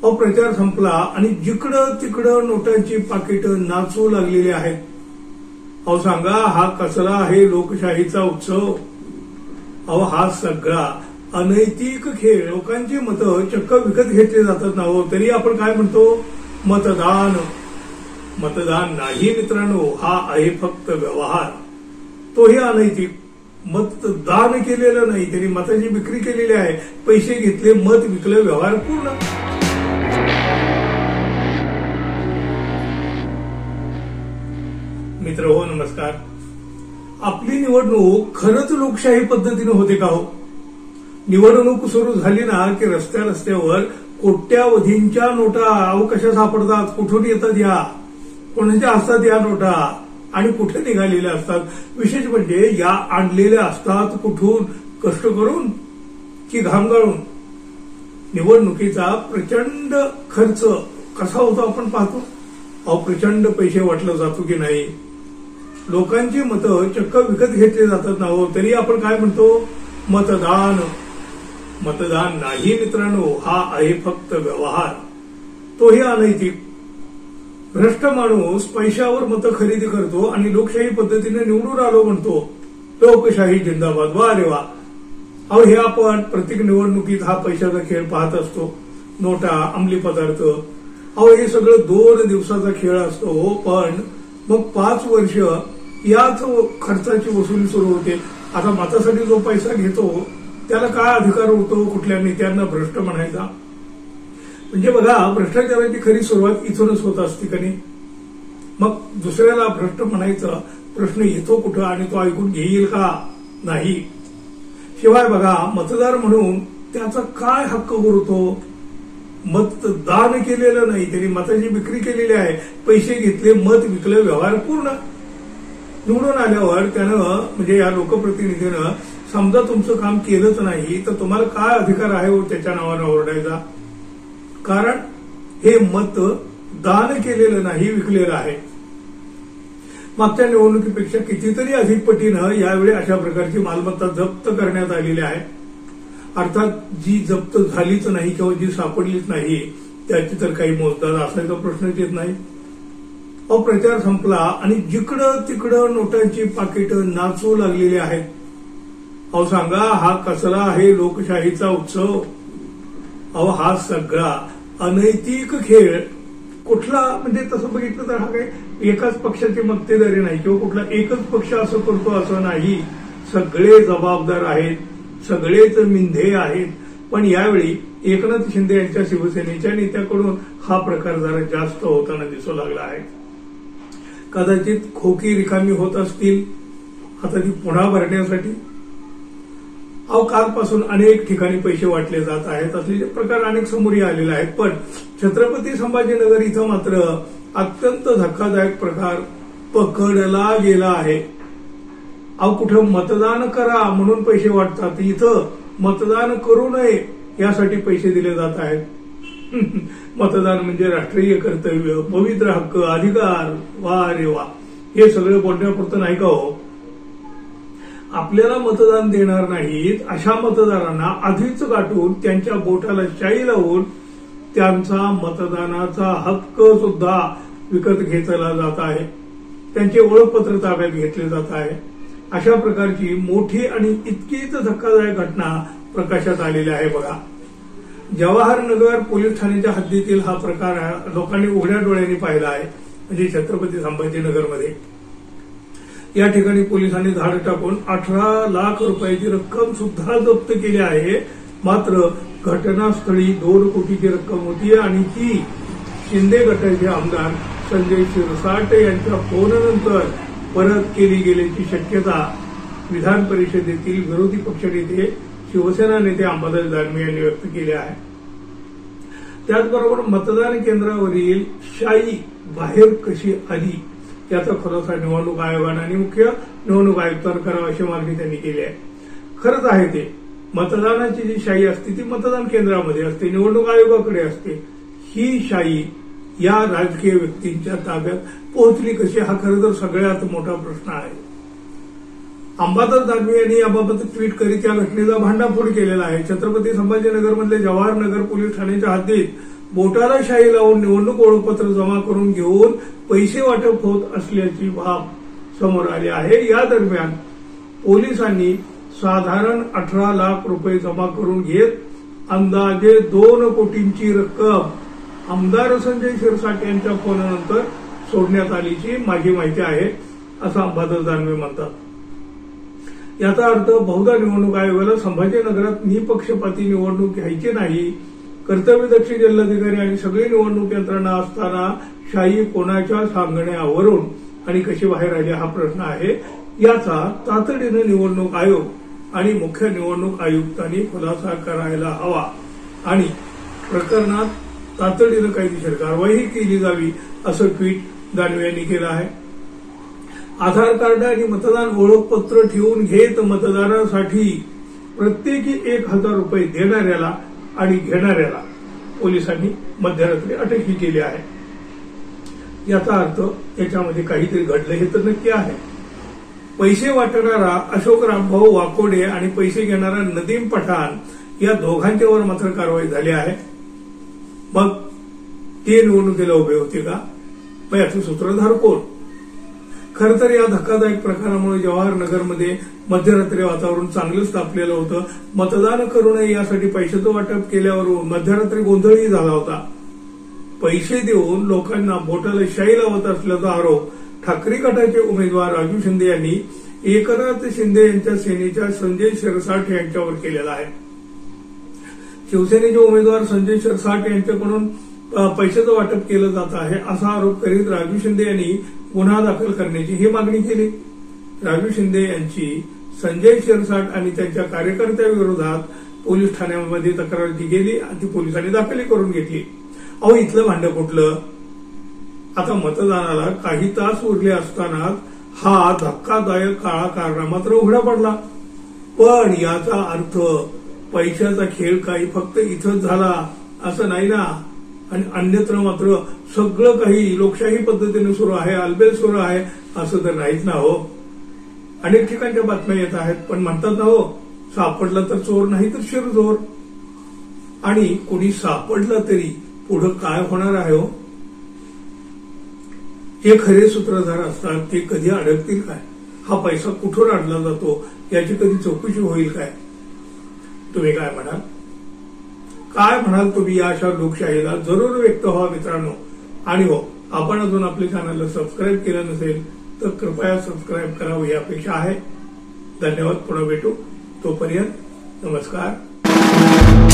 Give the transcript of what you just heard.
प्रचार संपला आणि जिकडं तिकडं नोटांची पाकिटं नाचू लागलेली आहेत. सांगा, हा कसला आहे लोकशाहीचा उत्सव? हा सगळा अनैतिक खेळ. लोकांची मतं चक्क विकत घेतली जातात ना हो. तरी आपण काय म्हणतो? मतदान. मतदान नाही मित्रांनो, हा आहे फक्त व्यवहार. तोही अनैतिक. मतदान केलेलं नाही, त्यांनी मताची विक्री केलेली आहे. पैसे घेतले, मत विकलं, व्यवहार पूर्ण. मित्र हो, नमस्कार. आपली निवडणूक खरंच लोकशाही पद्धतीने होते का हो? निवडणूक सुरू झाली ना की रस्त्यावर कोट्यावधींच्या नोटा कशा सापडतात, कुठून येतात या, कोणाच्या असतात या नोटा आणि कुठे निघालेल्या असतात. विशेष म्हणजे या आणलेल्या असतात कुठून, कष्ट करून की घाम गाळून. निवडणुकीचा प्रचंड खर्च कसा होतो आपण पाहतो. प्रचंड पैसे वाटलं जातो की नाही. लोकांची मतं चक्क विकत घेतली जातात ना हो. तरी आपण काय म्हणतो? मतदान. मतदान नाही मित्रांनो, हा आहे फक्त व्यवहार. तोही अनैतिक. भ्रष्ट माणूस पैशावर मतं खरेदी करतो आणि लोकशाही पद्धतीने निवडून आलो म्हणतो. लोकशाही जिंदाबाद, वा रे वा. हे आपण प्रत्येक निवडणुकीत हा पैशाचा खेळ पाहत असतो. नोटा, अंमली पदार्थ, हे सगळं 2 दिवसाचा खेळ असतो. पण मग 5 वर्ष याच खर्चाची वसुली सुरू होते. आता मतासाठी जो पैसा घेतो त्याला काय अधिकार होतो कुठल्या नेत्यांना भ्रष्ट म्हणायचा? म्हणजे बघा, भ्रष्टाचाराची खरी सुरुवात इथूनच होत असते का नाही? मग दुसऱ्याला भ्रष्ट म्हणायचा प्रश्न येतो कुठं आणि तो ऐकून घेईल का? नाही. शिवाय बघा, मतदार म्हणून त्याचा काय हक्क उरतो? मतदान केलेलं नाही, त्यांनी मताची विक्री केलेली आहे. पैसे घेतले, मत विकलं, व्यवहार पूर्ण. निवडून आल्यावर त्यानं म्हणजे या लोकप्रतिनिधीनं समजा तुमचं काम केलंच नाही तर तुम्हाला काय अधिकार आहे त्याच्या नावानं ओरडायचा? कारण हे मत दान केलेलं नाही, विकलेलं आहे. मागच्या निवडणुकीपेक्षा कितीतरी अधिक पटीनं यावेळी अशा प्रकारची मालमत्ता जप्त करण्यात आलेली आहे. अर्थात जी जप्त झालीच नाही किंवा जी सापडलीच नाही त्याची तर काही मोजदाद असायचा प्रश्नच येत नाही. प्रचार संपला आणि जिकडं तिकडं नोटांची पाकिटं नाचू लागलेली आहेत. सांगा, हा कसला आहे लोकशाहीचा उत्सव? हा सगळा अनैतिक खेळ. कुठला म्हणजे तसं बघितलं तर हा काही एकाच पक्षाची मक्तेदारी नाही किंवा कुठला एकच पक्ष असं करतो असं नाही. सगळे जबाबदार आहेत, सगळेच मिंधे आहेत. पण यावेळी एकनाथ शिंदे यांच्या शिवसेनेच्या नेत्याकडून हा प्रकार जरा जास्त होताना दिसू लागला आहे. कदाचित खोकी रिकामी होत असतील आता ती पुन्हा भरण्यासाठी. कालपासून अनेक ठिकाणी पैसे वाटले जात आहेत. असलेले प्रकार अनेक समोर आलेले आहेत. पण छत्रपती संभाजीनगर इथं मात्र अत्यंत धक्कादायक प्रकार पकडला गेला आहे. कुठं मतदान करा म्हणून पैसे वाटतात, इथं मतदान करू नये यासाठी पैसे दिले जात आहेत. मतदान म्हणजे राष्ट्रीय कर्तव्य, पवित्र हक्क, अधिकार, वा रे वा. हे सगळं बोलण्यापुरतं नाही का हो? आपल्याला मतदान देणार नाहीत अशा मतदारांना आधीच गाठून त्यांच्या बोटाला शाई लावून त्यांचा मतदानाचा हक्क सुद्धा विकत घेतला जात आहे. त्यांचे ओळखपत्र ताब्यात घेतले जात आहे. अशा प्रकारची मोठी आणि इतकीच धक्कादायक घटना प्रकाशात आलेली आहे. बघा, जवाहरनगर पोलीस ठाण्याच्या हद्दीतील हा प्रकार लोकांनी उघड्या डोळ्यांनी पाहिला आहे. म्हणजे छत्रपती संभाजीनगरमध्ये या ठिकाणी पोलिसांनी धाड टाकून 18 लाख रुपयाची रक्कम सुद्धा जप्त केली आहे. मात्र घटनास्थळी 2 कोटीची रक्कम होती आणि ती शिंदे गटाचे आमदार संजय शिरसाट यांच्या फोननंतर परत केली गेल्याची शक्यता विधान परिषदेतील विरोधी पक्षनेते शिवसेना नेते अंबादास दानवे यांनी व्यक्त केली आहे. त्याचबरोबर मतदान केंद्रावरील शाई बाहेर कशी आली याचा खुलासा निवडणूक आयोगाने आणि मुख्य निवडणूक आयुक्तांना करावा अशी मागणी त्यांनी केली आहे. खरंच आहे ते, मतदानाची जी शाई असते ती मतदान केंद्रामध्ये असते, निवडणूक आयोगाकडे असते. ही शाई या राजकीय व्यक्तींच्या ताब्यात पोहोचली कशी, हा खरं तर सगळ्यात मोठा प्रश्न आहे. अंबादास दानवे यांनी याबाबत ट्विट करीत या घटनेचा भांडाफोड केलेला आहे. छत्रपती संभाजीनगरमधले जवाहरनगर पोलीस ठाण्याच्या हद्दीत बोटाला शाई लावून निवडणूक ओळखपत्र जमा करून घेऊन पैसे वाटप होत असल्याची बाब समोर आली आहे। या दरम्यान पोलिसांनी साधारण 18 लाख रुपये जमा करून घेत अंदाजे 2 कोटींची रक्कम आमदार संजय शिरसाट यांच्या फोननंतर सोडण्यात आल्याची माझी माहिती आहे, असं अंबादास दानवे म्हणतात। याचा अर्थ बहुधा निवडणूक आयोगाला संभाजीनगरात निपक्षपाती निवडणूक घ्यायची नाही, कर्तव्यदक्ष जिल्हाधिकारी आणि सगळी निवडणूक यंत्रणा असताना शाही कोणाच्या सांगण्यावरून आणि कशी बाहेर आली हा प्रश्न आहे। याचा तातडीनं निवडणूक आयोग आणि मुख्य निवडणूक आयुक्तांनी खुलासा करायला हवा आणि प्रकरणात तातडीनं कायदेशीर कारवाई केली जावी, असं ट्विट दानवे यांनी केलं आहे। आधार कार्ड आणि मतदान ओळखपत्र ठेवून घेत मतदारासाठी प्रत्येकी 1000 रुपये देणाऱ्याला आणि घेणाऱ्याला पोलिसांनी मध्यरात्री अटकही केली आहे। याचा अर्थ याच्यामध्ये काहीतरी घडलं हे तर नक्की आहे। पैसे वाटणारा अशोक रामभाऊ वाकोडे आणि पैसे घेणारा नदीम पठाण या दोघांच्यावर मात्र कारवाई झाली आहे। मग ते निवडणुकीला उभे होते का? मग याचं सूत्रधार कोण? खरं तर या धक्कादायक प्रकारामुळे जवाहरनगरमध्ये मध्यरात्री वातावरण चांगलंच तापलेलं होतं। मतदान करू नये यासाठी पैशाचं वाटप केल्यावरून मध्यरात्री गोंधळही झाला होता। पैसे देऊन लोकांना बोटाला शाई लावत असल्याचा आरोप ठाकरे गटाचे उमेदवार राजू शिंदे यांनी एकनाथ शिंदे यांच्या सेनेच्या संजय शिरसाट यांच्यावर केलेला आहे। शिवसेनेचे उमेदवार संजय शिरसाट यांच्याकडून पैशाचं वाटप केलं जात आहे असा आरोप करीत राजू शिंदे यांनी गुन्हा दाखल करण्याची ही मागणी केली। राजू शिंदे यांची संजय शिरसाट आणि त्यांच्या कार्यकर्त्याविरोधात पोलीस ठाण्यामध्ये तक्रार गेली आणि ती पोलिसांनी दाखल करून घेतली। अहो, इथलं भांडं कुठलं? आता मतदानाला काही तास उरले असताना हा धक्कादायक काळा कारणामा मात्र उघडा पडला। पण याचा अर्थ पैशाचा खेळ काही फक्त इथंच झाला असं नाही ना, आणि अन्यत्र मात्र सगळं काही लोकशाही पद्धतीने सुरू आहे, अलबेल सुरू आहे असं तर नाहीच ना हो। अनेक ठिकाणच्या बातम्या येत आहेत, पण म्हणतात ना हो, सापडला तर चोर नाही तर शिरजोर। आणि कोणी सापडला तरी पुढं काय होणार आहे हो? जे खरे सूत्रधार असतात ते कधी अडकतील काय? हा पैसा कुठून आणला जातो याची कधी चौकशी होईल काय? तुम्ही काय म्हणाल? काय म्हणाल तुम्ही या अशा लोकशाहीला जरूर व्यक्त व्हा मित्रांनो। आणि हो, आपण अजून आपल्या चॅनलला सबस्क्राईब केलं नसेल तर कृपया सबस्क्राईब करावं ही अपेक्षा आहे। धन्यवाद, पुन्हा भेटू, तोपर्यंत नमस्कार।